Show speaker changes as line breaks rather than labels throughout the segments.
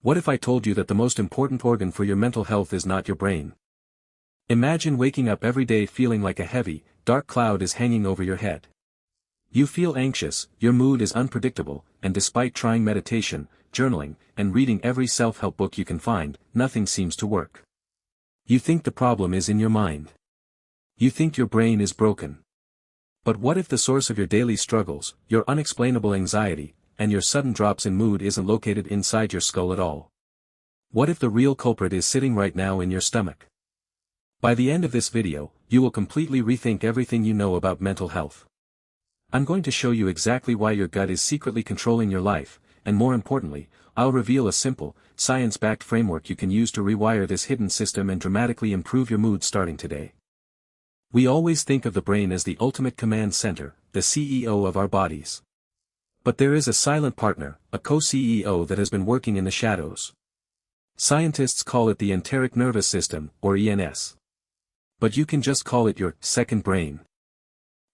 What if I told you that the most important organ for your mental health is not your brain? Imagine waking up every day feeling like a heavy, dark cloud is hanging over your head. You feel anxious, your mood is unpredictable, and despite trying meditation, journaling, and reading every self-help book you can find, nothing seems to work. You think the problem is in your mind. You think your brain is broken. But what if the source of your daily struggles, your unexplainable anxiety, and your sudden drops in mood isn't located inside your skull at all? What if the real culprit is sitting right now in your stomach? By the end of this video, you will completely rethink everything you know about mental health. I'm going to show you exactly why your gut is secretly controlling your life, and more importantly, I'll reveal a simple, science-backed framework you can use to rewire this hidden system and dramatically improve your mood starting today. We always think of the brain as the ultimate command center, the CEO of our bodies. But there is a silent partner, a co-CEO that has been working in the shadows. Scientists call it the enteric nervous system, or ENS. But you can just call it your second brain.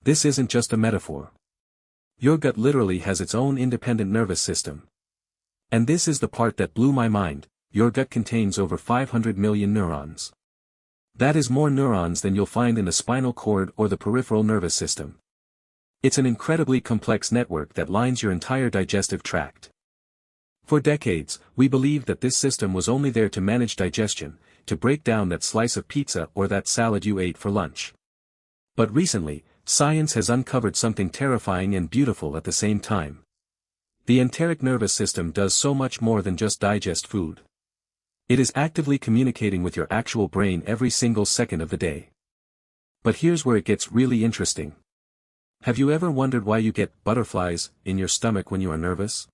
This isn't just a metaphor. Your gut literally has its own independent nervous system. And this is the part that blew my mind: your gut contains over 500 million neurons. That is more neurons than you'll find in the spinal cord or the peripheral nervous system. It's an incredibly complex network that lines your entire digestive tract. For decades, we believed that this system was only there to manage digestion, to break down that slice of pizza or that salad you ate for lunch. But recently, science has uncovered something terrifying and beautiful at the same time. The enteric nervous system does so much more than just digest food. It is actively communicating with your actual brain every single second of the day. But here's where it gets really interesting. Have you ever wondered why you get butterflies in your stomach when you are nervous?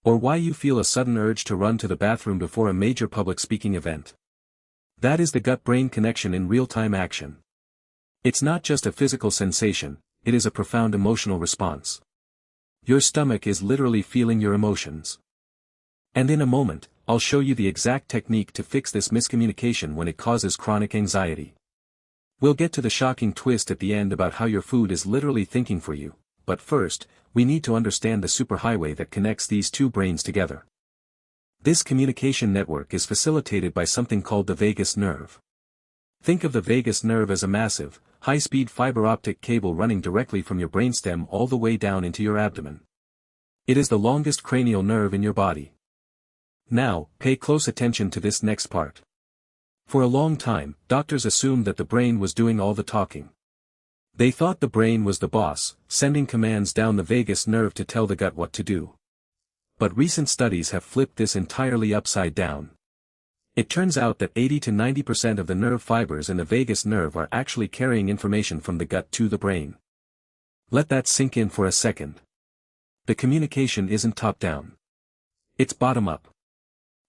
Or why you feel a sudden urge to run to the bathroom before a major public speaking event? That is the gut-brain connection in real-time action. It's not just a physical sensation, it is a profound emotional response. Your stomach is literally feeling your emotions. And in a moment, I'll show you the exact technique to fix this miscommunication when it causes chronic anxiety. We'll get to the shocking twist at the end about how your food is literally thinking for you, but first, we need to understand the superhighway that connects these two brains together. This communication network is facilitated by something called the vagus nerve. Think of the vagus nerve as a massive, high-speed fiber optic cable running directly from your brainstem all the way down into your abdomen. It is the longest cranial nerve in your body. Now, pay close attention to this next part. For a long time, doctors assumed that the brain was doing all the talking. They thought the brain was the boss, sending commands down the vagus nerve to tell the gut what to do. But recent studies have flipped this entirely upside down. It turns out that 80 to 90% of the nerve fibers in the vagus nerve are actually carrying information from the gut to the brain. Let that sink in for a second. The communication isn't top-down. It's bottom-up.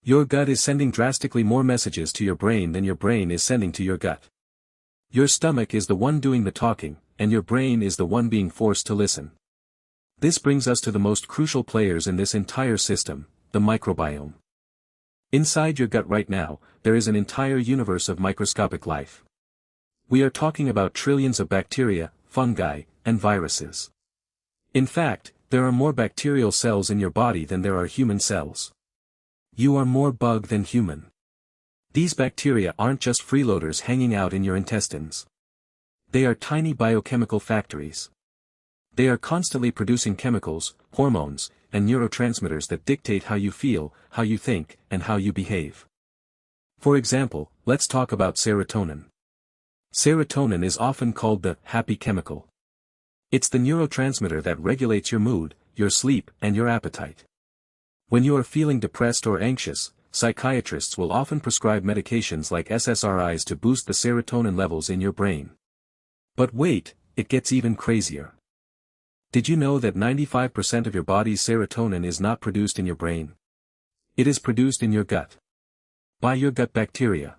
Your gut is sending drastically more messages to your brain than your brain is sending to your gut. Your stomach is the one doing the talking, and your brain is the one being forced to listen. This brings us to the most crucial players in this entire system, the microbiome. Inside your gut right now, there is an entire universe of microscopic life. We are talking about trillions of bacteria, fungi, and viruses. In fact, there are more bacterial cells in your body than there are human cells. You are more bug than human. These bacteria aren't just freeloaders hanging out in your intestines. They are tiny biochemical factories. They are constantly producing chemicals, hormones, and neurotransmitters that dictate how you feel, how you think, and how you behave. For example, let's talk about serotonin. Serotonin is often called the happy chemical. It's the neurotransmitter that regulates your mood, your sleep, and your appetite. When you are feeling depressed or anxious, psychiatrists will often prescribe medications like SSRIs to boost the serotonin levels in your brain. But wait, it gets even crazier. Did you know that 95% of your body's serotonin is not produced in your brain? It is produced in your gut. By your gut bacteria.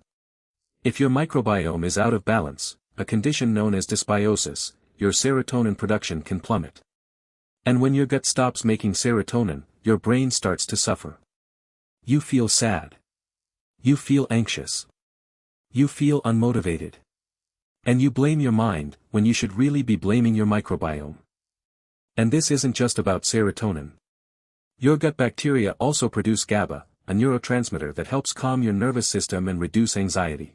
If your microbiome is out of balance, a condition known as dysbiosis, your serotonin production can plummet. And when your gut stops making serotonin, your brain starts to suffer. You feel sad. You feel anxious. You feel unmotivated. And you blame your mind, when you should really be blaming your microbiome. And this isn't just about serotonin. Your gut bacteria also produce GABA, a neurotransmitter that helps calm your nervous system and reduce anxiety.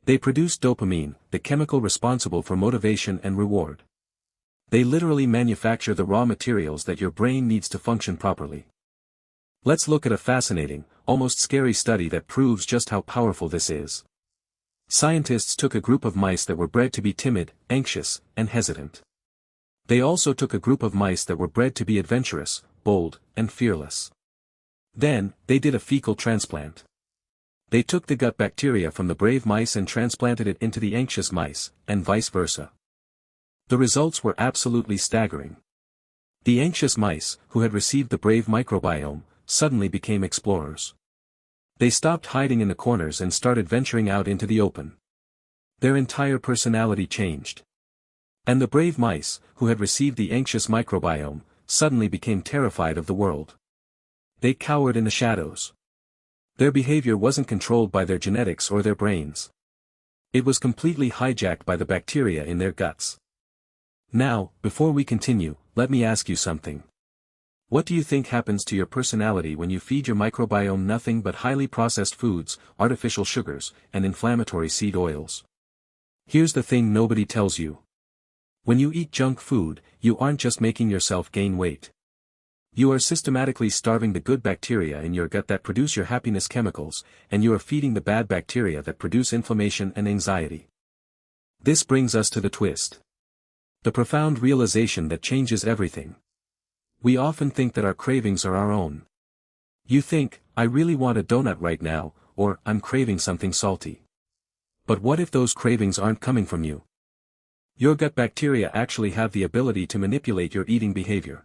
They produce dopamine, the chemical responsible for motivation and reward. They literally manufacture the raw materials that your brain needs to function properly. Let's look at a fascinating, almost scary study that proves just how powerful this is. Scientists took a group of mice that were bred to be timid, anxious, and hesitant. They also took a group of mice that were bred to be adventurous, bold, and fearless. Then, they did a fecal transplant. They took the gut bacteria from the brave mice and transplanted it into the anxious mice, and vice versa. The results were absolutely staggering. The anxious mice, who had received the brave microbiome, suddenly became explorers. They stopped hiding in the corners and started venturing out into the open. Their entire personality changed. And the brave mice, who had received the anxious microbiome, suddenly became terrified of the world. They cowered in the shadows. Their behavior wasn't controlled by their genetics or their brains. It was completely hijacked by the bacteria in their guts. Now, before we continue, let me ask you something. What do you think happens to your personality when you feed your microbiome nothing but highly processed foods, artificial sugars, and inflammatory seed oils? Here's the thing nobody tells you. When you eat junk food, you aren't just making yourself gain weight. You are systematically starving the good bacteria in your gut that produce your happiness chemicals, and you are feeding the bad bacteria that produce inflammation and anxiety. This brings us to the twist. The profound realization that changes everything. We often think that our cravings are our own. You think, I really want a donut right now, or I'm craving something salty. But what if those cravings aren't coming from you? Your gut bacteria actually have the ability to manipulate your eating behavior.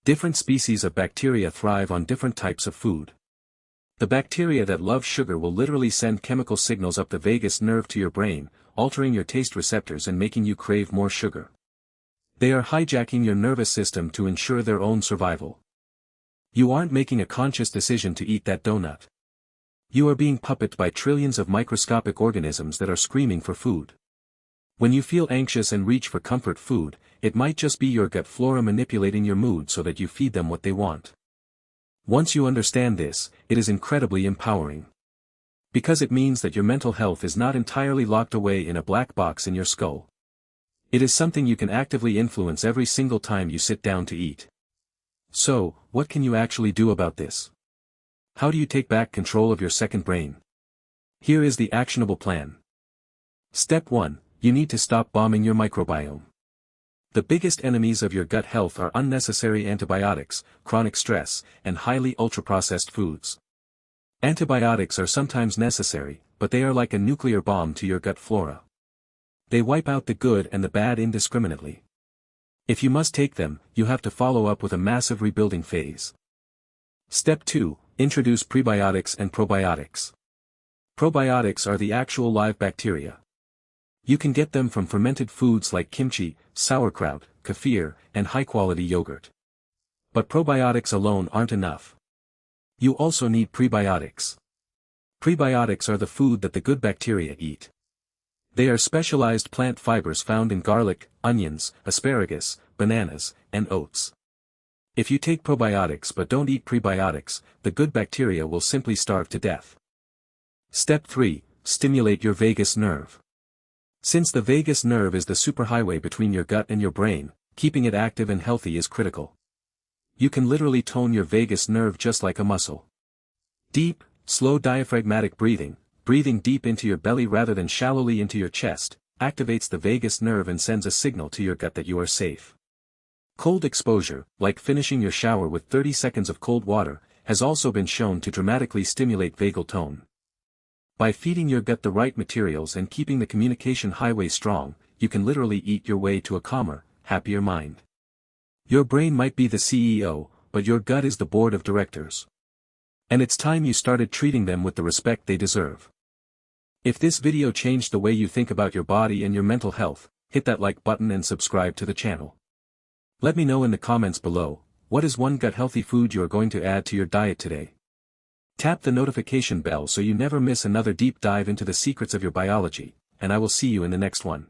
Different species of bacteria thrive on different types of food. The bacteria that love sugar will literally send chemical signals up the vagus nerve to your brain, altering your taste receptors and making you crave more sugar. They are hijacking your nervous system to ensure their own survival. You aren't making a conscious decision to eat that donut. You are being puppeted by trillions of microscopic organisms that are screaming for food. When you feel anxious and reach for comfort food, it might just be your gut flora manipulating your mood so that you feed them what they want. Once you understand this, it is incredibly empowering. Because it means that your mental health is not entirely locked away in a black box in your skull. It is something you can actively influence every single time you sit down to eat. So, what can you actually do about this? How do you take back control of your second brain? Here is the actionable plan. Step 1, you need to stop bombing your microbiome. The biggest enemies of your gut health are unnecessary antibiotics, chronic stress, and highly ultra-processed foods. Antibiotics are sometimes necessary, but they are like a nuclear bomb to your gut flora. They wipe out the good and the bad indiscriminately. If you must take them, you have to follow up with a massive rebuilding phase. Step 2, introduce prebiotics and probiotics. Probiotics are the actual live bacteria. You can get them from fermented foods like kimchi, sauerkraut, kefir, and high-quality yogurt. But probiotics alone aren't enough. You also need prebiotics. Prebiotics are the food that the good bacteria eat. They are specialized plant fibers found in garlic, onions, asparagus, bananas, and oats. If you take probiotics but don't eat prebiotics, the good bacteria will simply starve to death. Step 3, stimulate your vagus nerve. Since the vagus nerve is the superhighway between your gut and your brain, keeping it active and healthy is critical. You can literally tone your vagus nerve just like a muscle. Deep, slow diaphragmatic breathing, breathing deep into your belly rather than shallowly into your chest, activates the vagus nerve and sends a signal to your gut that you are safe. Cold exposure, like finishing your shower with 30 seconds of cold water, has also been shown to dramatically stimulate vagal tone. By feeding your gut the right materials and keeping the communication highway strong, you can literally eat your way to a calmer, happier mind. Your brain might be the CEO, but your gut is the board of directors. And it's time you started treating them with the respect they deserve. If this video changed the way you think about your body and your mental health, hit that like button and subscribe to the channel. Let me know in the comments below, what is one gut-healthy food you are going to add to your diet today? Tap the notification bell so you never miss another deep dive into the secrets of your biology, and I will see you in the next one.